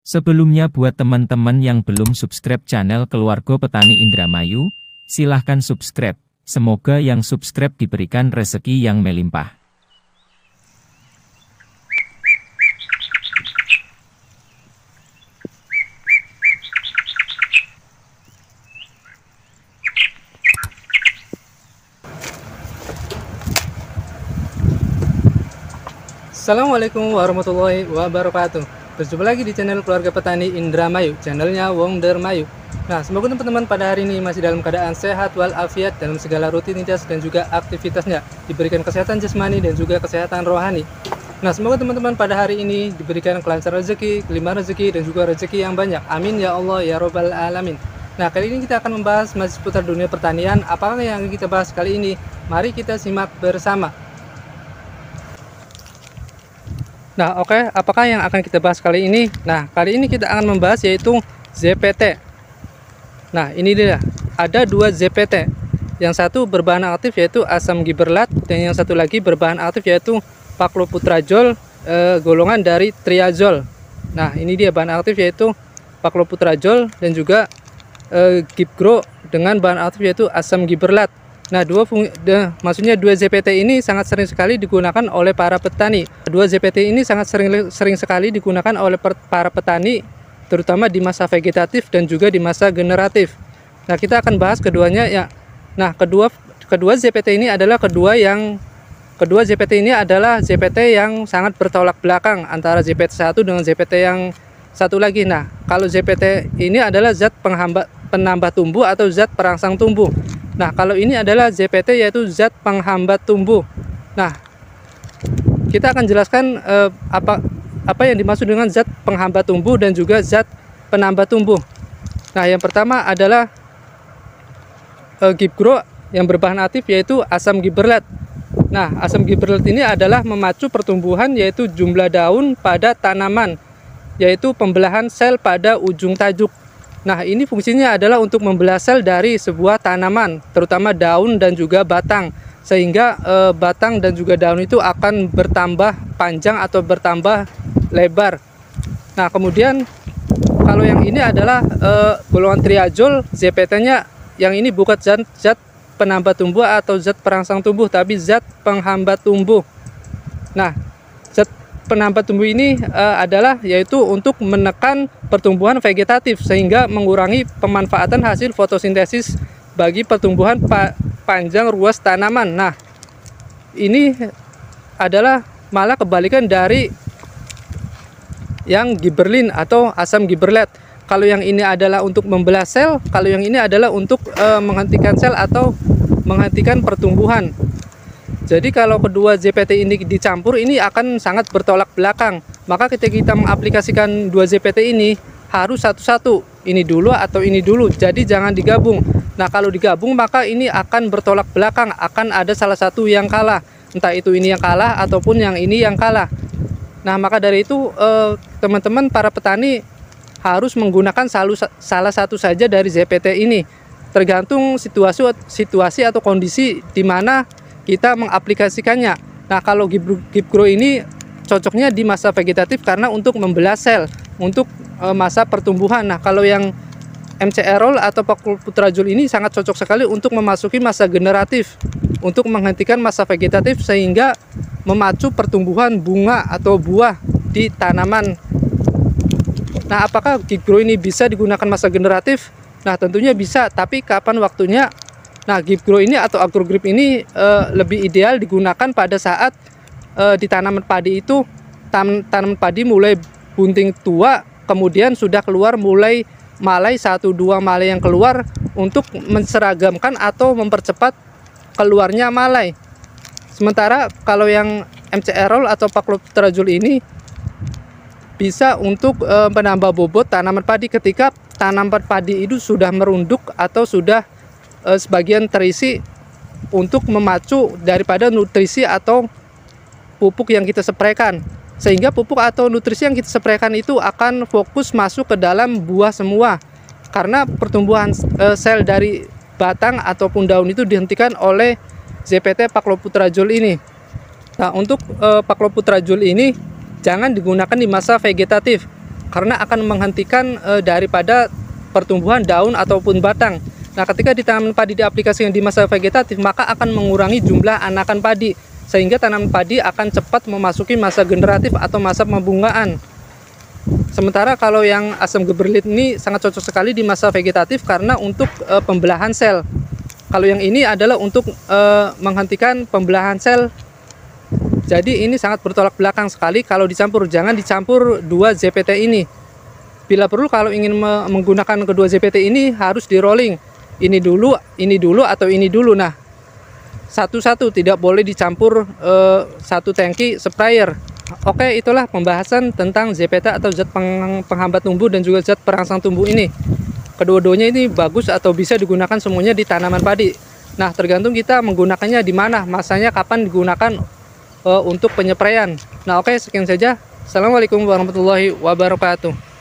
Sebelumnya buat teman-teman yang belum subscribe channel Keluarga Petani Indramayu, silahkan subscribe. Semoga yang subscribe diberikan rezeki yang melimpah. Assalamualaikum warahmatullahi wabarakatuh. Berjumpa lagi di channel Keluarga Petani Indramayu, channelnya Wong Dermayu. Nah, semoga teman-teman pada hari ini masih dalam keadaan sehat walafiat dalam segala rutinitas dan juga aktivitasnya, diberikan kesehatan jasmani dan juga kesehatan rohani. Nah, semoga teman-teman pada hari ini diberikan kelancaran rezeki, kelimpahan rezeki dan juga rezeki yang banyak. Amin ya Allah ya Robbal Alamin. Nah, kali ini kita akan membahas masih seputar dunia pertanian. Apakah yang akan kita bahas kali ini? Mari kita simak bersama. Nah, oke, apakah yang akan kita bahas kali ini? Nah, kali ini kita akan membahas yaitu ZPT. Nah, ini dia, ada dua ZPT. Yang satu berbahan aktif yaitu asam gibberellat, dan yang satu lagi berbahan aktif yaitu pacloputrazol, golongan dari triazol. Nah, ini dia bahan aktif yaitu pacloputrazol dan juga Gibgro dengan bahan aktif yaitu asam gibberellat. Nah, maksudnya dua ZPT ini sangat sering sekali digunakan oleh para petani. Dua ZPT ini sangat sering sekali digunakan oleh para petani, terutama di masa vegetatif dan juga di masa generatif. Nah, kita akan bahas keduanya ya. Nah, kedua ZPT ini adalah kedua ZPT ini adalah ZPT yang sangat bertolak belakang antara ZPT 1 dengan ZPT yang satu lagi. Nah, kalau ZPT ini adalah zat penambah tumbuh atau zat perangsang tumbuh. Nah, kalau ini adalah ZPT yaitu zat penghambat tumbuh. Nah, kita akan jelaskan apa yang dimaksud dengan zat penghambat tumbuh dan juga zat penambah tumbuh. Nah, yang pertama adalah Gibgro yang berbahan aktif yaitu asam gibberellat. Nah, asam gibberellat ini adalah memacu pertumbuhan yaitu jumlah daun pada tanaman, yaitu pembelahan sel pada ujung tajuk. Nah, ini fungsinya adalah untuk membelah sel dari sebuah tanaman, terutama daun dan juga batang, sehingga batang dan juga daun itu akan bertambah panjang atau bertambah lebar. Nah, kemudian kalau yang ini adalah golongan triazol, ZPT-nya yang ini bukan zat penambah tumbuh atau zat perangsang tumbuh, tapi zat penghambat tumbuh. Nah, zat penambah tumbuh ini adalah yaitu untuk menekan pertumbuhan vegetatif sehingga mengurangi pemanfaatan hasil fotosintesis bagi pertumbuhan panjang ruas tanaman. Nah, ini adalah malah kebalikan dari yang gibberellin atau asam gibberellat. Kalau yang ini adalah untuk membelah sel, kalau yang ini adalah untuk menghentikan sel atau menghentikan pertumbuhan. Jadi kalau kedua ZPT ini dicampur, ini akan sangat bertolak belakang. Maka ketika kita mengaplikasikan dua ZPT ini harus satu-satu, ini dulu atau ini dulu. Jadi jangan digabung. Nah, kalau digabung maka ini akan bertolak belakang, akan ada salah satu yang kalah. Entah itu ini yang kalah ataupun yang ini yang kalah. Nah, maka dari itu teman-teman para petani harus menggunakan salah satu saja dari ZPT ini. Tergantung situasi atau kondisi di mana kita mengaplikasikannya. Nah, kalau Gibgro ini cocoknya di masa vegetatif karena untuk membelah sel, untuk masa pertumbuhan. Nah, kalau yang MCR atau pacloputrazol ini sangat cocok sekali untuk memasuki masa generatif, untuk menghentikan masa vegetatif sehingga memacu pertumbuhan bunga atau buah di tanaman. Nah, apakah Gibgro ini bisa digunakan masa generatif? Nah, tentunya bisa, tapi kapan waktunya? Nah, Gibgro ini atau agrogrip ini lebih ideal digunakan pada saat di tanaman padi itu tanaman padi mulai bunting tua, kemudian sudah keluar mulai malai 1-2 malai yang keluar untuk menseragamkan atau mempercepat keluarnya malai. Sementara kalau yang MCR atau pacloputrazol ini bisa untuk menambah bobot tanaman padi ketika tanaman padi itu sudah merunduk atau sudah sebagian terisi, untuk memacu daripada nutrisi atau pupuk yang kita spraykan, sehingga pupuk atau nutrisi yang kita spraykan itu akan fokus masuk ke dalam buah semua, karena pertumbuhan sel dari batang ataupun daun itu dihentikan oleh ZPT pacloputrazol ini. Nah, untuk pacloputrazol ini jangan digunakan di masa vegetatif. karena akan menghentikan daripada pertumbuhan daun ataupun batang. Nah, ketika di tanaman padi diaplikasikan di masa vegetatif, maka akan mengurangi jumlah anakan padi, sehingga tanaman padi akan cepat memasuki masa generatif atau masa pembungaan. Sementara kalau yang asam gibberellin ini sangat cocok sekali di masa vegetatif karena untuk pembelahan sel. Kalau yang ini adalah untuk menghentikan pembelahan sel. Jadi ini sangat bertolak belakang sekali kalau dicampur. Jangan dicampur dua ZPT ini. Bila perlu kalau ingin menggunakan kedua ZPT ini harus di rolling. Ini dulu atau ini dulu. Nah, satu-satu, tidak boleh dicampur satu tangki sprayer. Oke, itulah pembahasan tentang ZPT atau zat penghambat tumbuh dan juga zat perangsang tumbuh ini. Kedua-duanya ini bagus atau bisa digunakan semuanya di tanaman padi. Nah, tergantung kita menggunakannya di mana, masanya kapan digunakan untuk penyepraian. Nah, oke, sekian saja. Assalamualaikum warahmatullahi wabarakatuh.